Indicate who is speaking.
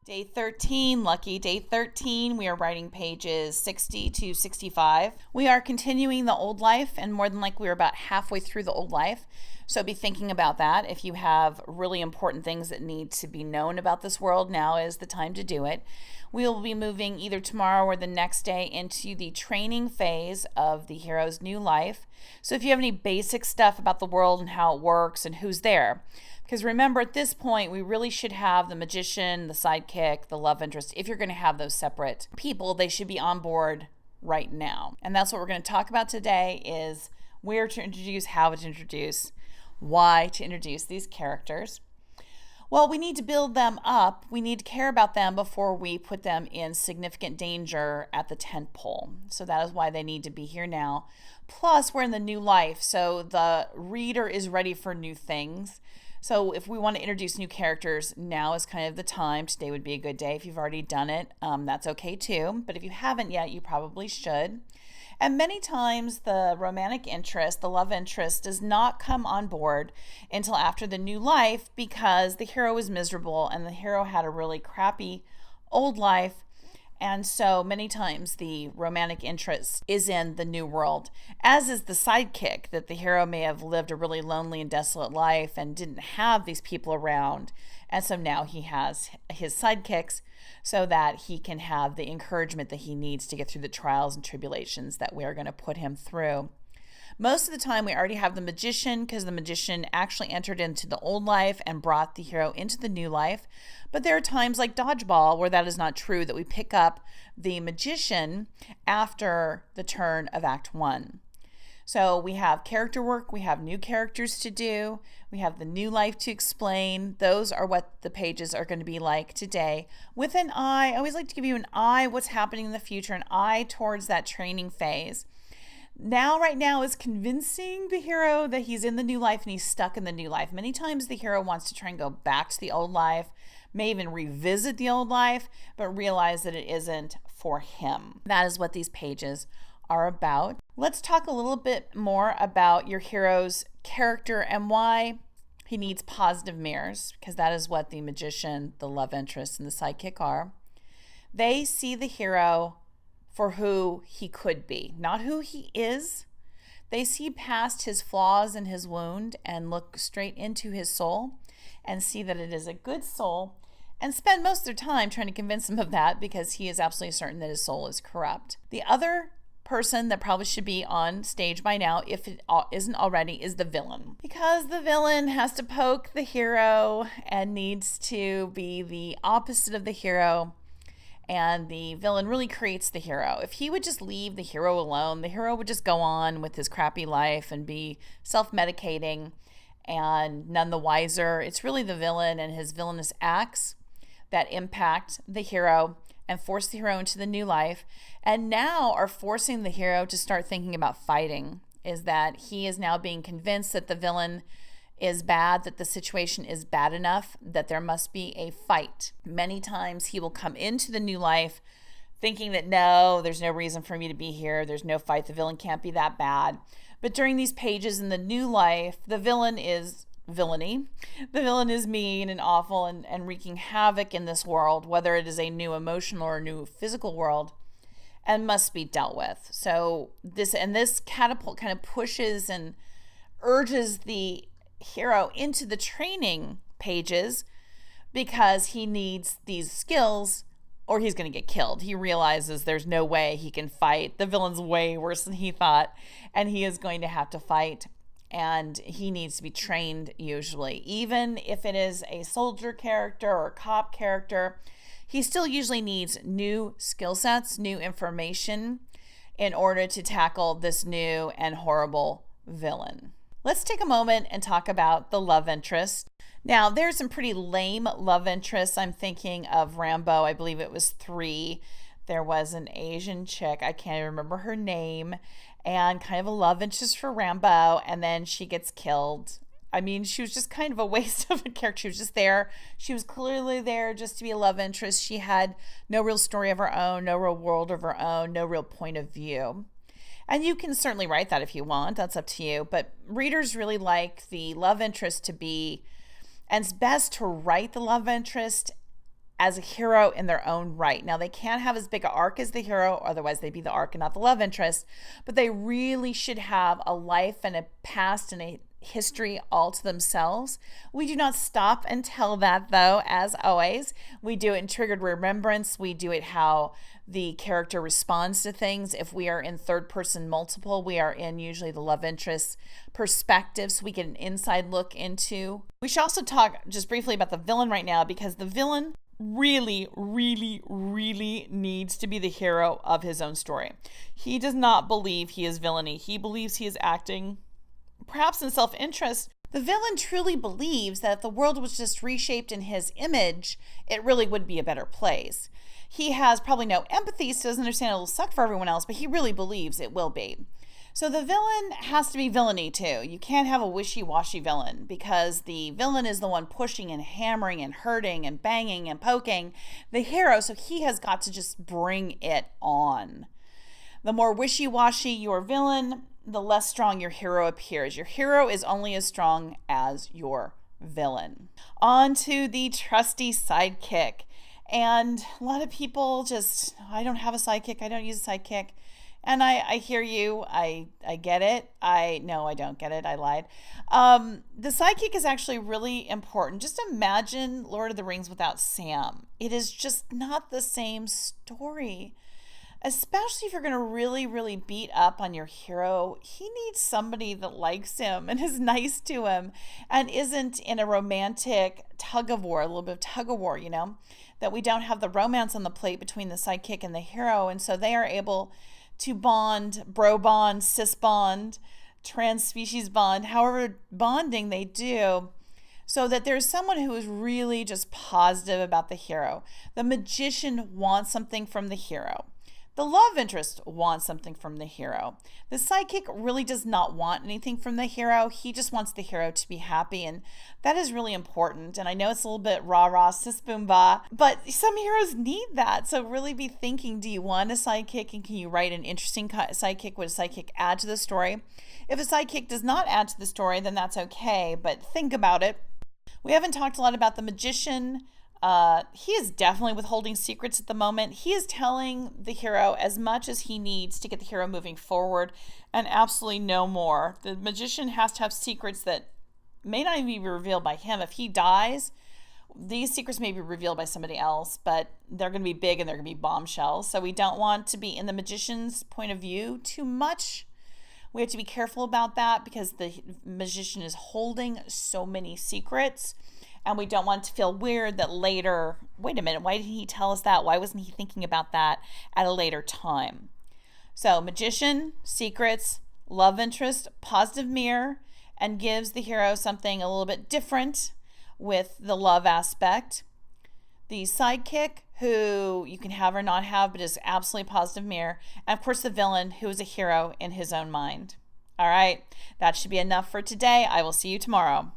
Speaker 1: Day 13, lucky day 13. We are writing pages 60 to 65. We are continuing the old life, and more than likely we're about halfway through the old life. So be thinking about that. If you have really important things that need to be known about this world, now is the time to do it. We will be moving either tomorrow or the next day into the training phase of the hero's new life. So if you have any basic stuff about the world and how it works and who's there, because remember, at this point, we really should have the magician, the sidekick, the love interest. If you're going to have those separate people, they should be on board right now. And that's what we're going to talk about today is where to introduce, how to introduce, why to introduce these characters. Well, we need to build them up. We need to care about them before we put them in significant danger at the tent pole. So that is why they need to be here now. Plus, we're in the new life, so the reader is ready for new things. So if we want to introduce new characters, now is kind of the time. Today would be a good day. If you've already done it, that's okay too. But if you haven't yet, you probably should. And many times the romantic interest, the love interest, does not come on board until after the new life because the hero is miserable and the hero had a really crappy old life. And so many times the romantic interest is in the new world, as is the sidekick, that the hero may have lived a really lonely and desolate life and didn't have these people around. And so now he has his sidekicks so that he can have the encouragement that he needs to get through the trials and tribulations that we are going to put him through. Most of the time we already have the magician because the magician actually entered into the old life and brought the hero into the new life. But there are times like Dodgeball where that is not true, that we pick up the magician after the turn of Act 1. So we have character work, we have new characters to do, we have the new life to explain. Those are what the pages are going to be like today. With an eye, I always like to give you an eye what's happening in the future, an eye towards that training phase. Right now is convincing the hero that he's in the new life and he's stuck in the new life. Many times the hero wants to try and go back to the old life, may even revisit the old life, but realize that it isn't for him. That is what these pages are about. Let's talk a little bit more about your hero's character and why he needs positive mirrors, because that is what the magician, the love interest, and the sidekick are. They see the hero for who he could be, not who he is. They see past his flaws and his wound and look straight into his soul and see that it is a good soul and spend most of their time trying to convince him of that because he is absolutely certain that his soul is corrupt. The other person that probably should be on stage by now, if it isn't already, is the villain. Because the villain has to poke the hero and needs to be the opposite of the hero. And the villain really creates the hero. If he would just leave the hero alone, the hero would just go on with his crappy life and be self-medicating and none the wiser. It's really the villain and his villainous acts that impact the hero and force the hero into the new life, and now are forcing the hero to start thinking about fighting. Is that he is now being convinced that the villain is bad, that the situation is bad enough, that there must be a fight. Many times he will come into the new life thinking that no, there's no reason for me to be here, there's no fight, the villain can't be that bad. But during these pages in the new life, the villain is villainy. The villain is mean and awful and wreaking havoc in this world, whether it is a new emotional or a new physical world, and must be dealt with. So this catapult kind of pushes and urges the hero into the training pages because he needs these skills or he's going to get killed. He realizes there's no way he can fight. The villain's way worse than he thought, and he is going to have to fight, and he needs to be trained usually. Even if it is a soldier character or a cop character, he still usually needs new skill sets, new information in order to tackle this new and horrible villain. Let's take a moment and talk about the love interest. Now, there's some pretty lame love interests. I'm thinking of Rambo. I believe it was 3. There was an Asian chick, I can't remember her name, and kind of a love interest for Rambo, and then she gets killed. I mean, she was just kind of a waste of a character. She was just there. She was clearly there just to be a love interest. She had no real story of her own, no real world of her own, no real point of view. And you can certainly write that if you want. That's up to you. But readers really like the love interest to be, and it's best to write the love interest as a hero in their own right. Now, they can't have as big an arc as the hero, otherwise they'd be the arc and not the love interest, but they really should have a life and a past and a history all to themselves. We do not stop and tell that, though, as always. We do it in triggered remembrance. We do it how the character responds to things. If we are in third person multiple, we are in usually the love interest perspective, so we get an inside look into. We should also talk just briefly about the villain right now, because the villain really, really, really needs to be the hero of his own story. He does not believe he is villainy. He believes he is acting perhaps in self-interest. The villain truly believes that if the world was just reshaped in his image, it really would be a better place. He has probably no empathy, so doesn't understand it'll suck for everyone else, but he really believes it will be. So the villain has to be villainy too. You can't have a wishy-washy villain, because the villain is the one pushing and hammering and hurting and banging and poking the hero, so he has got to just bring it on. The more wishy-washy your villain, the less strong your hero appears. Your hero is only as strong as your villain. On to the trusty sidekick. And a lot of people just, I don't have a sidekick, I don't use a sidekick. And I hear you, I get it. No, I don't get it, I lied. The sidekick is actually really important. Just imagine Lord of the Rings without Sam. It is just not the same story. Especially if you're going to really, really beat up on your hero, he needs somebody that likes him and is nice to him and isn't in a romantic tug of war, a little bit of tug of war, that we don't have the romance on the plate between the sidekick and the hero. And so they are able to bond, bro bond, cis bond, trans species bond, however bonding they do, so that there's someone who is really just positive about the hero. The magician wants something from the hero. The love interest wants something from the hero. The sidekick really does not want anything from the hero. He just wants the hero to be happy, and that is really important. And I know it's a little bit rah-rah, sis boom ba, but some heroes need that. So really be thinking, do you want a sidekick, and can you write an interesting sidekick? Would a sidekick add to the story? If a sidekick does not add to the story, then that's okay, but think about it. We haven't talked a lot about the magician. He is definitely withholding secrets at the moment. He is telling the hero as much as he needs to get the hero moving forward, and absolutely no more. The magician has to have secrets that may not even be revealed by him. If he dies, these secrets may be revealed by somebody else, but they're going to be big and they're going to be bombshells. So we don't want to be in the magician's point of view too much. We have to be careful about that, because the magician is holding so many secrets. And we don't want to feel weird that later, wait a minute, why didn't he tell us that? Why wasn't he thinking about that at a later time? So magician, secrets, love interest, positive mirror, and gives the hero something a little bit different with the love aspect. The sidekick, who you can have or not have, but is absolutely positive mirror. And of course the villain, who is a hero in his own mind. All right, that should be enough for today. I will see you tomorrow.